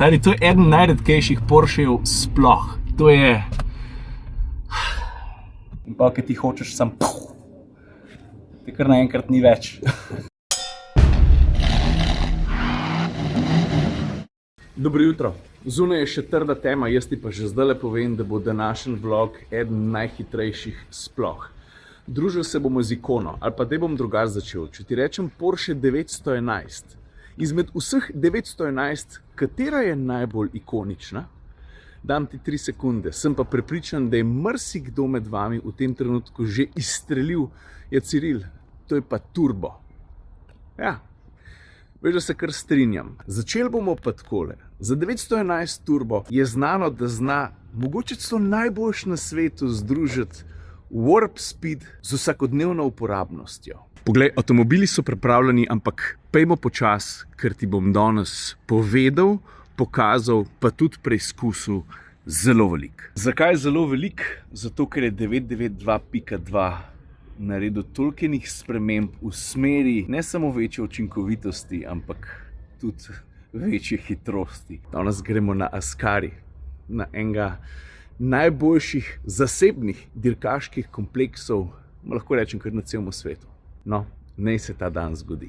Stari, to je eden najredkejših Porschejev sploh. To je... In pa, ki ti hočeš sam... Ti kar naenkrat ni več. Dobro jutro. Zunaj je še trda tema, jaz ti pa že zdajle povem, da bo današnji vlog eden najhitrejših sploh. Družil se bomo z ikono, ali pa daj bom drugače začel. Če ti rečem Porsche 911, izmed vseh 911, katera je najbolj ikonična? Dam ti 3 sekunde, sem pa prepričan, da je marsikdo med vami v tem trenutku že izstrelil. Je Ciril, to je pa turbo. Ja, veš, da se kar strinjam. Začeli bomo pa takole. Za 911 turbo je znano, da zna mogoče celo najboljš na svetu združiti warp speed z vsakodnevno uporabnostjo. Poglej, avtomobili so pripravljeni, ampak pejmo počas, ker ti bom danes povedal, pokazal, pa tudi preizkusil zelo veliko. Zakaj zelo veliko? Zato, ker je 992.2 naredil tolkenih sprememb v smeri ne samo večje učinkovitosti, ampak tudi večje hitrosti. Danes gremo na Ascari, na enega najboljših zasebnih dirkaških kompleksov, lahko rečem kar na celem svetu. No, naj se ta dan zgodi.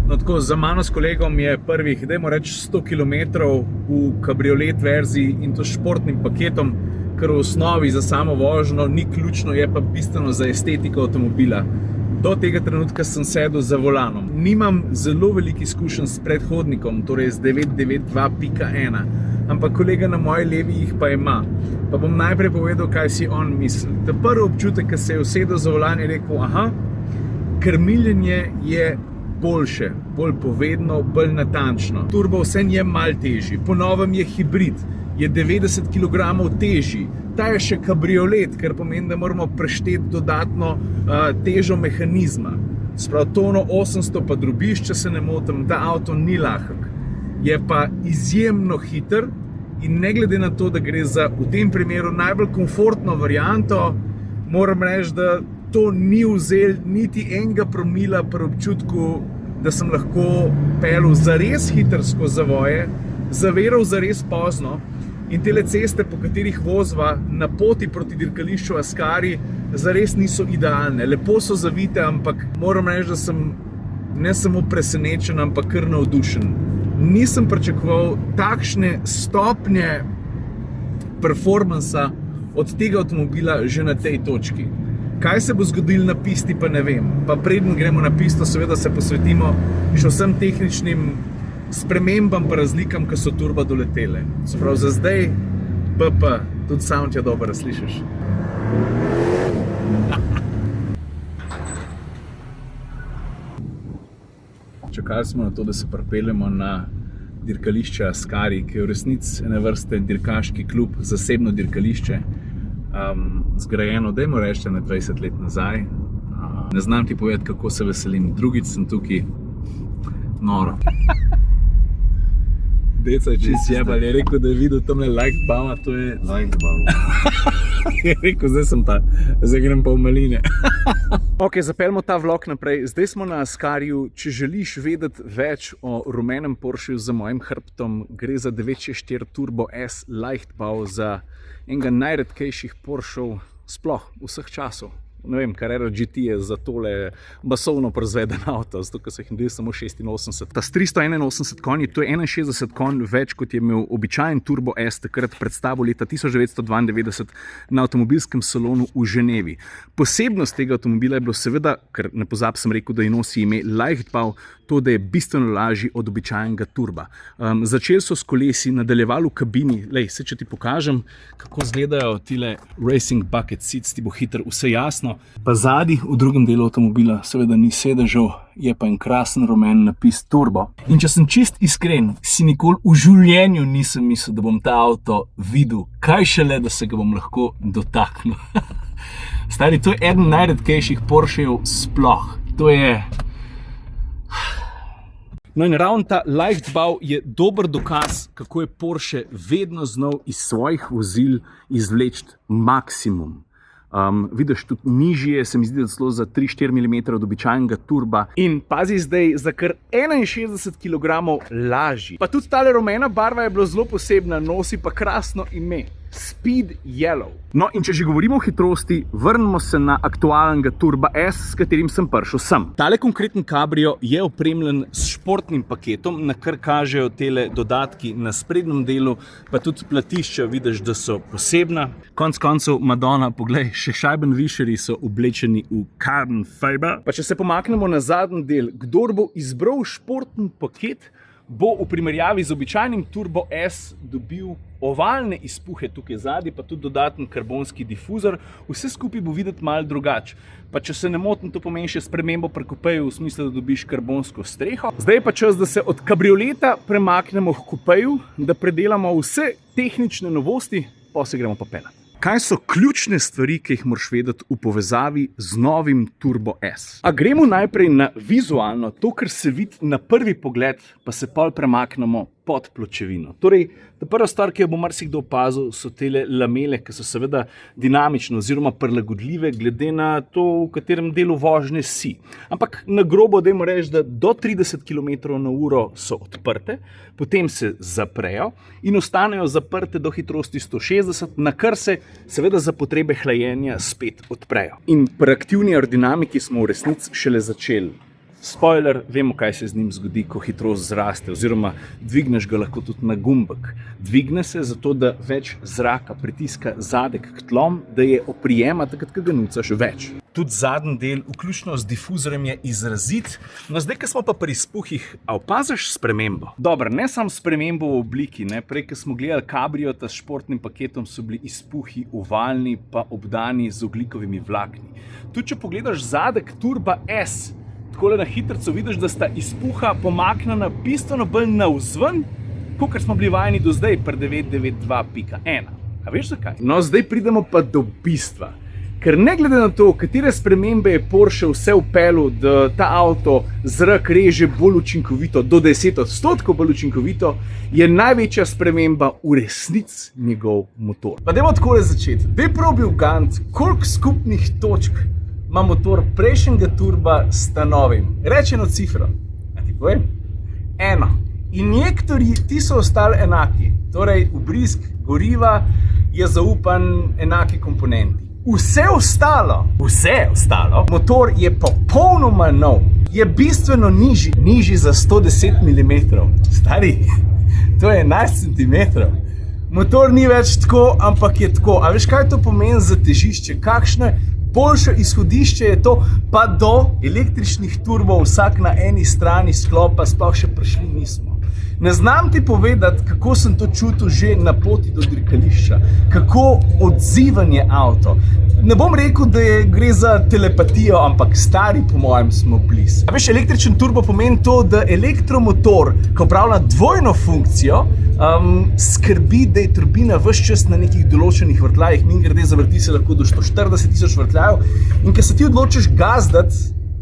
No tako, za mano s kolegom je prvih, dajmo reči, 100 km v kabriolet verziji in to s športnim paketom, kar v osnovi za samo vožnjo ni ključno, je pa bistveno za estetiko avtomobila. Do tega trenutka sem sedel za volanom. Nimam zelo veliko izkušenj s predhodnikom, torej z 992.1, ampak kolega na moji levi jih pa ima. Pa bom najprej povedal, kaj si on misli. Ta prvi občutek, ko se je usedel za volan, je rekel, aha, krmiljenje je boljše, bolj povedno, bolj natančno. Turbo vseeno je malo težji, po novem je hibrid, je 90 kg težji. Ta je še kabriolet, kar pomeni, da moramo prešteti dodatno težo mehanizma. Sprav tono 800 pa drobiš, če se ne motim, ta avto ni lahek. Je pa izjemno hiter in ne glede na to, da gre za v tem primeru najbolj komfortno varianto, moram reči, da to ni vzel niti enega promila pri občutku, da sem lahko pelil zares hiter skozi zavoje, zaviral zares pozno. In tele ceste, po katerih vozva na poti proti dirkališču Ascari, zares niso idealne. Lepo so zavite, ampak moram reči, da sem ne samo presenečen, ampak kar navdušen. Nisem pričakoval takšne stopnje performansa od tega avtomobila že na tej točki. Kaj se bo zgodilo na pisti, pa ne vem. Pa preden gremo na pisto, seveda se posvetimo še vsem tehničnim spremembam pa razlikam, ki so turbo doletele. Sprav za zdaj, pa tudi sound je dobro, slišiš. Čakali smo na to, da se pripeljemo na dirkališče Ascari, ki je v resnici ene vrste dirkaški klub, zasebno dirkališče, zgrajeno, dajmo reči, na 20 let nazaj. Ne znam ti povedati, kako se veselim. Drugič sem tukaj noro. Deca je čist jebal, je rekel, da je videl tamle Leichtbauma, to je... Leichtbaum. Je rekel, zdaj grem pa v maline. Ok, zapeljmo ta vlog naprej. Zdaj smo na Ascariju. Če želiš vedeti več o rumenem Porscheju za mojim hrbtom, gre za 964 Turbo S Leichtbau, za enega najredkejših Porschev sploh vseh časov. Ne vem, Carrera GT je za tole basovno proizveden avto, zato ker so jih naredili samo 86. Ta s 381 konji, to je 61 konj več, kot je imel običajen Turbo S takrat predstavo leta 1992 na avtomobilskem salonu v Ženevi. Posebnost tega avtomobila je bilo seveda, ker ne pozab sem rekel, da je nosi ime Leichtbau, to, da je bistveno lažji od običajnega turba. Začeli so s kolesi, nadaljevali v kabini. Lej, se če ti pokažem, kako izgledajo tile racing bucket seats, ti bo hiter vse jasno. Pa zadnji v drugem delu avtomobila seveda ni sedežev, je pa en krasen rumen napis turbo. In če sem čist iskren, si nikoli v življenju nisem mislil, da bom ta avto videl, kaj šele, da se ga bom lahko dotaknil. Stari, to je eden najredkejših Porschejev sploh. To je... No in ravno ta Leichtbau je dober dokaz, kako je Porsche vedno znal iz svojih vozil izvleči maksimum. Vidiš, tudi nižje, se mi zdi, da celo za 3-4 mm od običajnega turba. In pazi zdaj, za kar 61 kg lažji. Pa tudi tale rumena barva je bila zelo posebna, nosi pa krasno ime. Speed Yellow. No, in če že govorimo o hitrosti, vrnimo se na aktualnega Turba S, s katerim sem prišel sem. Tale konkreten kabrio je opremljen s športnim paketom, na kar kažejo tele dodatki na sprednjem delu, pa tudi platišča vidiš, da so posebna. Konec koncev, Madonna, poglej, še Scheibenwischerji so oblečeni v carbon fiber. Pa če se pomaknemo na zadnji del, kdor bo izbral športni paket, bo v primerjavi z običajnim Turbo S dobil ovalne izpuhe tukaj zadaj, pa tudi dodaten karbonski difuzor. Vse skupaj bo videti malo drugače. Pa če se ne motim, to pomeni še spremembo pri kupeju, v smislu, da dobiš karbonsko streho. Zdaj je pa čas, da se od kabrioleta premaknemo k kupeju, da predelamo vse tehnične novosti, pa se gremo pa peljati. Kaj so ključne stvari, ki jih moraš vedeti v povezavi z novim Turbo S? A gremo najprej na vizualno, to, kar se vidi na prvi pogled, pa se pol premaknemo pod pločevino. Torej, ta prva stvar, ki jo bo marsikdo opazil, so tele lamele, ki so seveda dinamične oziroma prilagodljive glede na to, v katerem delu vožnje si. Ampak na grobo dajmo reči, da do 30 km/h so odprte, potem se zaprejo in ostanejo zaprte do hitrosti 160, na kar se seveda za potrebe hlajenja spet odprejo. In pri aktivni aerodinamiki smo v resnici šele začeli. Spoiler, vemo, kaj se z njim zgodi, ko hitrost zraste, oziroma dvigneš ga lahko tudi na gumbek. Dvigne se zato, da več zraka pritiska zadek k tlom, da je oprijema takrat, ko ga nucaš več. Tudi zadnji del, vključno z difuzorjem, je izrazit. No, zdaj, ko smo pa pri izpuhih, a opaziš spremembo? Dobro, ne samo spremembo v obliki, ne? Prej, ko smo gledali kabriota s športnim paketom, so bili izpuhi ovalni pa obdani z ogljikovimi vlakni. Tudi, če pogledaš zadek Turba S, takole na hitrco vidiš, da sta izpuha pomaknjena bistveno bolj navzven, kakor smo bili vajeni do zdaj pri 992.1. A veš zakaj? No, zdaj pridemo pa do bistva. Ker ne glede na to, katere spremembe je Porsche vse vpeljal, da ta avto zrak reže bolj učinkovito, do 10% bolj učinkovito, je največja sprememba v resnici njegov motor. Pa dajmo takole začeti. Daj probi ugant, koliko skupnih točk ima motor prejšnjega turba s ta novim. Reči eno cifro. A ti povem? 1. Injektorji, ti so ostali enaki. Torej, vbrizg goriva je zaupan enaki komponenti. Vse ostalo, motor je popolnoma nov. Je bistveno nižji za 110 mm. Stari, to je 11 cm. Motor ni več tako, ampak je tako. A veš, kaj to pomeni za težišče? Kakšne boljše izhodišče je to, pa do električnih turbov vsak na eni strani sklopa sploh še prišli nismo. Ne znam ti povedati, kako sem to čutil že na poti do dirkališča, kako odziven je avto. Ne bom rekel, da gre za telepatijo, ampak stari po mojem smo blizu. A veš, električen turbo pomeni to, da elektromotor, ko upravlja dvojno funkcijo, skrbi, da je turbina ves čas na nekih določenih vrtljajih, mimogrede zavrti se lahko do 140 000 vrtljajev, in ko se ti odločiš gazdati,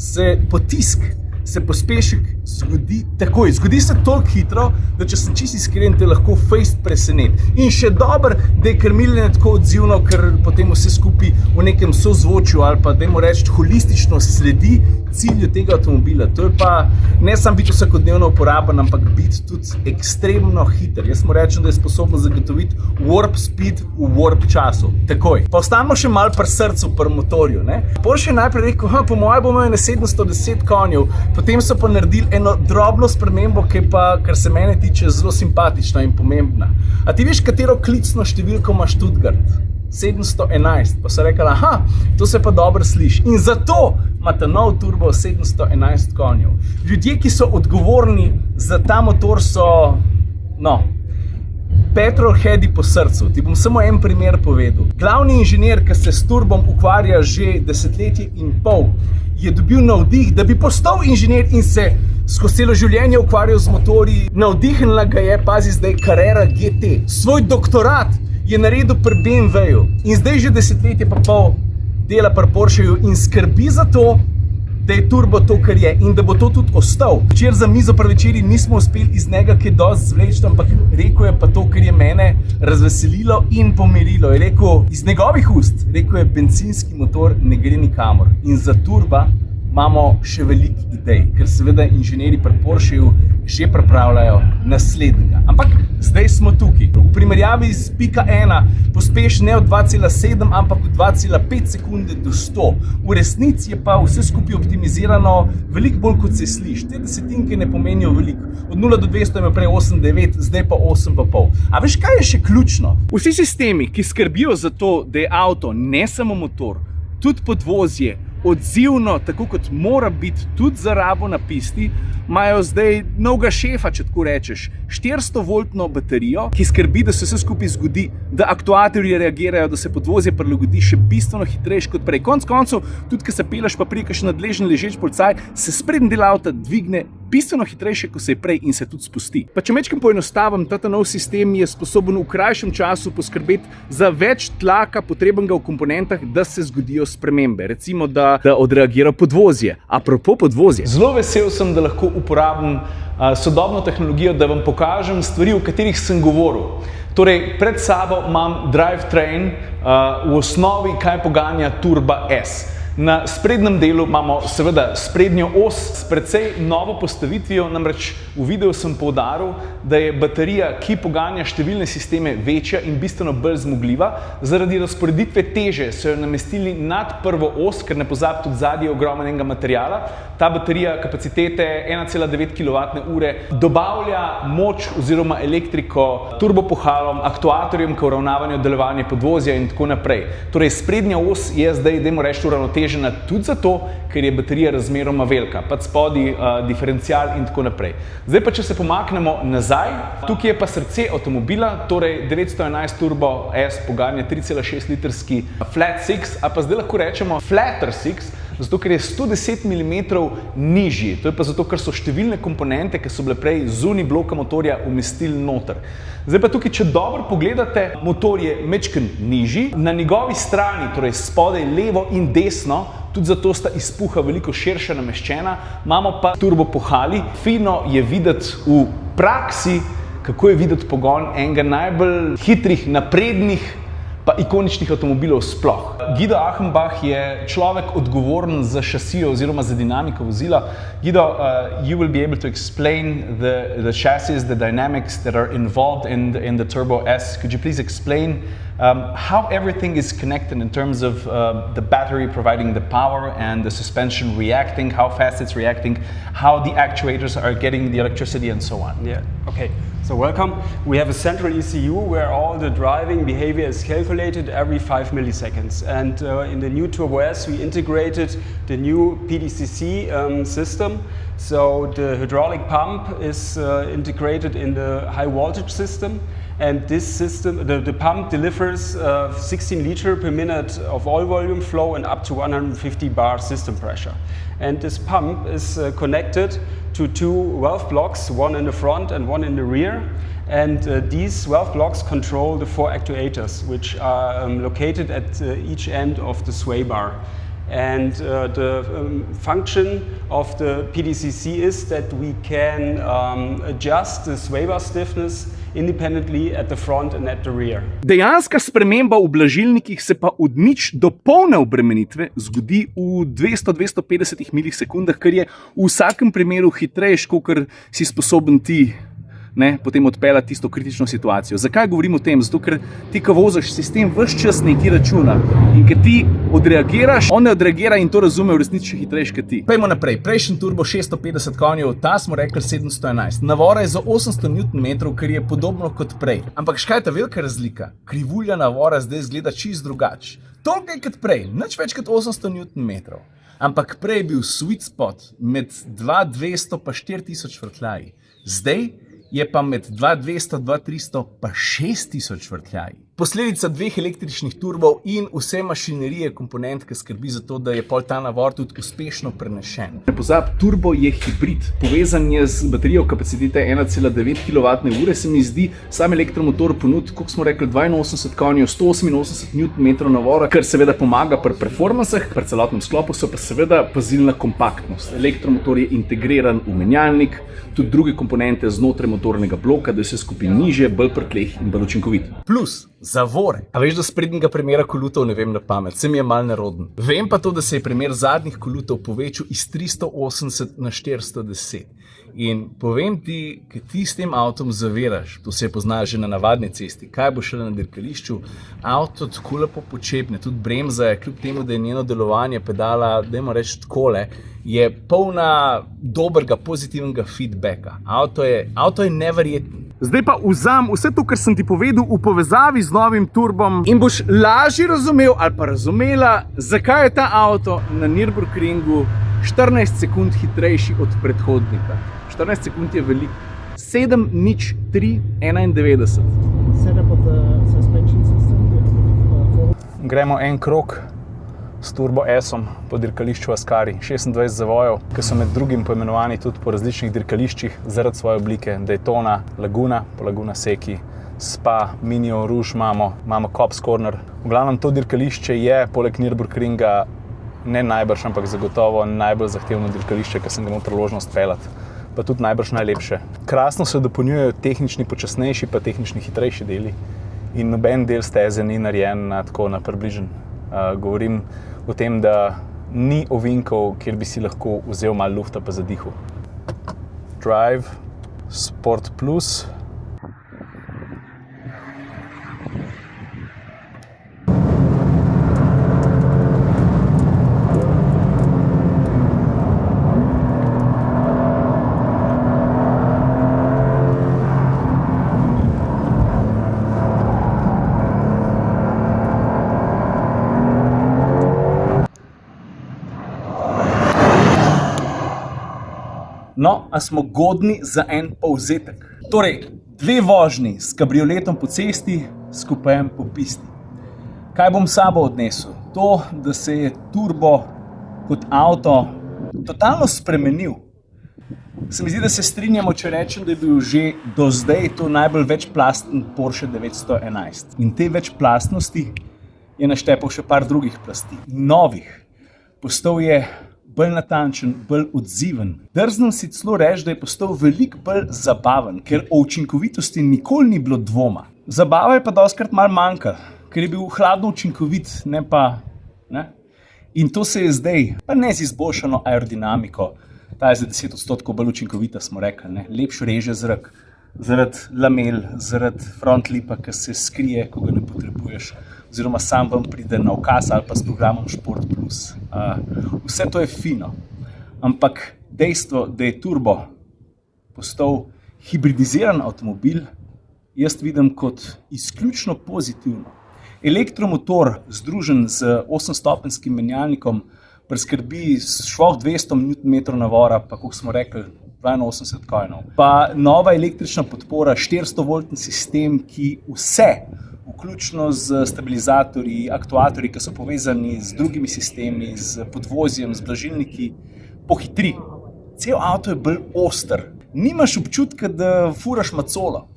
se potisk, se pospešek zgodi takoj. Zgodi se toliko hitro, da če sem čisto iskren, te lahko fejst preseneti. In še dobro, da je krmiljenje tako odzivno, ker potem vse skupaj v nekem sozvočju ali pa, dajmo reči, holistično sledi cilju tega avtomobila. To je pa ne samo biti vsakodnevno uporaben, ampak biti tudi ekstremno hiter. Jaz mu rečem, da je sposobno zagotoviti warp speed v warp času. Takoj. Pa ostanemo še malo pri srcu, pri motorju. Porsche je najprej rekel, po moje bomo imeli 710 konjev, potem so pa naredili eno drobno spremembo, ki je pa, kar se mene tiče, zelo simpatična in pomembna. A ti veš, katero klicno številko ima Stuttgart? 711. Pa so rekli, to se pa dobro sliši. In zato ima ta nov turbo 711 konjev. Ljudje, ki so odgovorni za ta motor, so, petrolheadi po srcu. Ti bom samo en primer povedal. Glavni inženir, ki se s turbom ukvarja že 10 let in pol, je dobil navdih, da bi postal inženir in se skozi celo življenje ukvarjal z motorji. Navdihnila ga je, pazi zdaj, Carrera GT. Svoj doktorat je naredil pri BMW-ju in zdaj že 10 let pa pol dela pri Porscheju in skrbi za to, da je turbo to, kar je in da bo to tudi ostal. Včeraj za mizo pri večerji nismo uspeli iz njega kaj dosti zvleči, ampak rekel je pa to, kar je mene razveselilo in pomirilo. Je rekel iz njegovih ust, rekel je, bencinski motor ne gre nikamor in za turba imamo še veliko idej, ker seveda inženirji pri Porscheju že pripravljajo naslednjega. Ampak zdaj smo tukaj. V primerjavi z pika 1 pospeši ne od 2,7, ampak od 2,5 sekunde do 100. V resnici je pa vse skupaj optimizirano veliko bolj, kot se sliši. Te desetinke ne pomenijo veliko. Od 0 do 200 je prej 8,9, zdaj pa 8,5. A veš, kaj je še ključno? Vsi sistemi, ki skrbijo za to, da je avto ne samo motor, tudi podvozje, odzivno, tako kot mora biti tudi za rabo na pisti, imajo zdaj novega šefa, če tako rečeš, 400-voltno baterijo, ki skrbi, da se vse skupaj zgodi, da aktuatorji reagirajo, da se podvozje prilagodi še bistveno hitrejše kot prej. Konec koncev, tudi ko se peleš pa prikaš nadležen ležeč policaj, se sprednji del avta dvigne bistveno hitrejše, kot se je prej in se tudi spusti. Pa če mečkam poenostavim, ta nov sistem je sposoben v krajšem času poskrbeti za več tlaka potrebnega v komponentah, da se zgodijo spremembe. Recimo, da odreagira podvozje. Apropo podvozje. Zelo vesel sem, da lahko uporabim sodobno tehnologijo, da vam pokažem stvari, o katerih sem govoril. Torej, pred sabo imam drivetrain, v osnovi kaj poganja Turba S. Na sprednjem delu imamo seveda sprednjo os s precej novo postavitvijo, namreč v videu sem poudaril, da je baterija, ki poganja številne sisteme, večja in bistveno bolj zmogljiva. Zaradi razporeditve teže so jo namestili nad prvo os, ker ne pozabi tudi zadnji ogromnega materiala. Ta baterija kapacitete 1,9 kWh dobavlja moč oziroma elektriko turbopuhalom, aktuatorjem, ki uravnavajo delovanje podvozja in tako naprej. Torej, sprednja os je zdaj, dajmo reči, uravnotežena tudi zato, ker je baterija razmeroma velika, pa spodaj diferencial in tako naprej. Zdaj pa, če se pomaknemo nazaj, tukaj je pa srce avtomobila, torej 911 Turbo S poganja 3,6 litrski Flat Six, a pa zdaj lahko rečemo Flatter Six, zato ker je 110 mm nižji. To je pa zato, ker so številne komponente, ki so bile prej zunaj bloka motorja, umestili noter. Zdaj pa tukaj, če dobro pogledate, motor je majčkeno nižji, na njegovi strani, torej spodaj levo in desno, tudi zato sta izpuha veliko širše nameščena, imamo pa turbopuhali. Fino je videti v praksi, kako je videti pogon enega najbolj hitrih, naprednih pa ikoničnih avtomobilov sploh. Guido Achenbach je človek odgovoren za šasijo oziroma za dinamiko vozila. Guido, you will be able to explain the chassis, the dynamics that are involved in the Turbo S. Could you please explain how everything is connected in terms of the battery providing the power and the suspension reacting, how fast it's reacting, how the actuators are getting the electricity and so on? Yeah, okay. So welcome. We have a central ECU where all the driving behavior is calculated every 5 milliseconds. And in the new Turbo S, we integrated the new PDCC system. So the hydraulic pump is integrated in the high voltage system. And this system, the pump delivers 16 liters per minute of oil volume flow and up to 150 bar system pressure. And this pump is connected to two valve blocks, one in the front and one in the rear. And these valve blocks control the 4 actuators, which are located at each end of the sway bar. And the function of the PDCC is that we can adjust the sway bar stiffness independently at the front and at the rear. Dejanska sprememba v blažilnikih se pa od nič do polne obremenitve zgodi v 200-250 milisekundah, kar je v vsakem primeru hitrejše, kot si sposoben ti potem odpeljati tisto kritično situacijo. Zakaj govorim o tem? Zato, ker ti, ko voziš, sistem ves čas nekaj računa in ker ti odreagiraš, on ne odreagira in to razume v resnici še hitrejše kot ti. Pejmo naprej. Prejšnji turbo 650 konjev, ta smo rekli 711. Navora je za 800 Nm, kar je podobno kot prej. Ampak kaj je ta velika razlika? Krivulja navora zdaj izgleda čisto drugače. Toliko kot prej, nič več kot 800 Nm. Ampak prej je bil sweet spot med 2200 pa 4000 vrtljaji. Zdaj je pa med 2200, 2300 pa 6000 vrtljaji. posledica dveh električnih turbov in vse mašinerije, komponent, ki skrbi za to, da je pol ta navor tudi uspešno prenešen. Ne pozab, turbo je hibrid, povezan je z baterijo kapacitete 1,9 kWh, se mi zdi, sam elektromotor ponudi, koliko smo rekli, 82 konjev, 188 Nm navora, kar seveda pomaga pri performansah, pri celotnem sklopu so pa seveda pazili na kompaktnost. Elektromotor je integriran v menjalnik, tudi druge komponente znotraj motornega bloka, da je vse skupaj nižje, bolj pri tleh in bolj učinkovit. Plus zavore. A veš, da sprednjega premera kolutov ne vem na pamet, se mi je mal neroden. Vem pa to, da se je premer zadnjih kolutov povečal iz 380 na 410. In povem ti, ki ti s tem avtom zaviraš, to se pozna že na navadni cesti, kaj bo šele na dirkališču, avto tako lepo počepne, tudi bremza je, kljub temu, da je njeno delovanje pedala, dajmo reči takole, je polna dobrega, pozitivnega feedbacka. Avto je neverjeten. Zdaj pa vzam vse to, kar sem ti povedal v povezavi z novim turbom in boš lažje razumel ali pa razumela, zakaj je ta avto na Nürburgringu 14 sekund hitrejši od predhodnika. 14 sekund je veliko. 7:03:91. Setup of the suspension system. Gremo en krog s Turbo S-om po dirkališču Ascari. 26 zavojev, ki so med drugim poimenovani tudi po različnih dirkališčih zaradi svoje oblike. Daytona, Laguna, po Laguna Seca, Spa, Mini Eau Rouge imamo Cops Corner. V glavnem to dirkališče je poleg Nürburgringa ne najbrž, ampak zagotovo najbolj zahtevno dirkališče, ki sem ga imel priložnost peljati. Pa tudi najbrž najlepše. Krasno se dopolnjujejo tehnični počasnejši pa tehnični hitrejši deli in noben del steze ni narejen na približen. Govorim o tem, da ni ovinkov, kjer bi si lahko vzel malo lufta pa zadihal. Drive, Sport Plus. No, a smo godni za en povzetek. Torej, 2 vožnji s kabrioletom po cesti, skupaj en po pisti. Kaj bom s sabo odnesel? To, da se je turbo kot avto totalno spremenil. Se mi zdi, da se strinjamo, če rečem, da je bil že do zdaj to najbolj večplasten Porsche 911. In te večplastnosti je naštepal še par drugih plasti, novih. Postal je bolj natančen, bolj odziven. Drznem si celo reči, da je postal veliko bolj zabaven, ker o učinkovitosti nikoli ni bilo dvoma. Zabava je pa dostikrat malo manjkala, ker je bil hladno učinkovit, ne pa. Ne? In to se je zdaj, pa ne z izboljšano aerodinamiko, ta je za 10% bolj učinkovita, smo rekli, ne? Lepšo reže zrak, zaradi lamel, zaradi front lipa, ki se skrije, ko ga ne potrebuješ, oziroma sam vam pride na ukaz ali pa s programom Sport Plus. Vse to je fino, ampak dejstvo, da je turbo postal hibridiziran avtomobil, jaz vidim kot izključno pozitivno. Elektromotor združen z 8-stopenjskim menjalnikom preskrbi švoh 200 Nm navora, pa koliko smo rekli, 82 konjev. Pa nova električna podpora, 400-voltni sistem, ki vse, vključno z stabilizatorji, aktuatorji, ki so povezani z drugimi sistemi, z podvozjem, z blažilniki, pohitri. Cel avto je bolj oster. Nimaš občutka, da furaš macolo.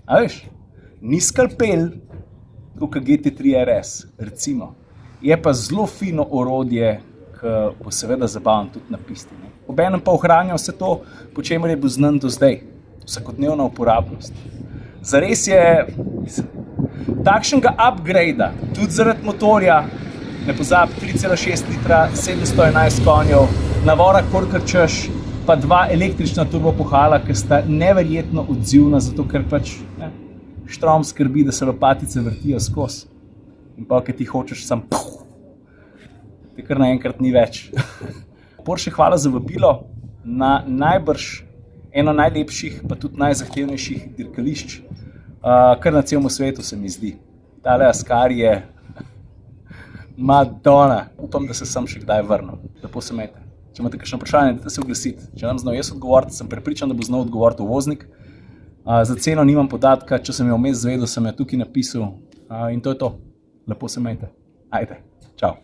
A veš, ni skalpel, kot GT3 RS, recimo. Je pa zelo fino orodje, ki bo seveda zabaven tudi na pisti. Obenem pa ohranja vse to, po čemer je bil znan do zdaj. Vsakodnevna uporabnost. Zares je takšnega upgrada, tudi zaradi motorja, ne pozab, 3,6 litra, 711 konjev, navora kolikor češ, pa 2 električna turbopuhala, ki sta neverjetno odzivna, zato ker pač štrom skrbi, da se lopatice vrtijo skozi. In pa, ki ti hočeš sam te kar naenkrat ni več. Porsche, hvala za vabilo na najbrž eno najlepših, pa tudi najzahtevnejših dirkališč, kar na celem svetu se mi zdi. Tale Ascari je Madonna. Upam, da se sem še kdaj vrnil. Lepo se imejte. Če imate kakšno vprašanje, dajte se oglasiti. Če nam znal jaz odgovoriti, sem prepričan, da bo znal odgovoriti uvoznik. Za ceno nimam podatka, če sem jo vmes zvedel, sem jo tukaj napisal. In to je to. Lepo se majte. Ajde. Čau.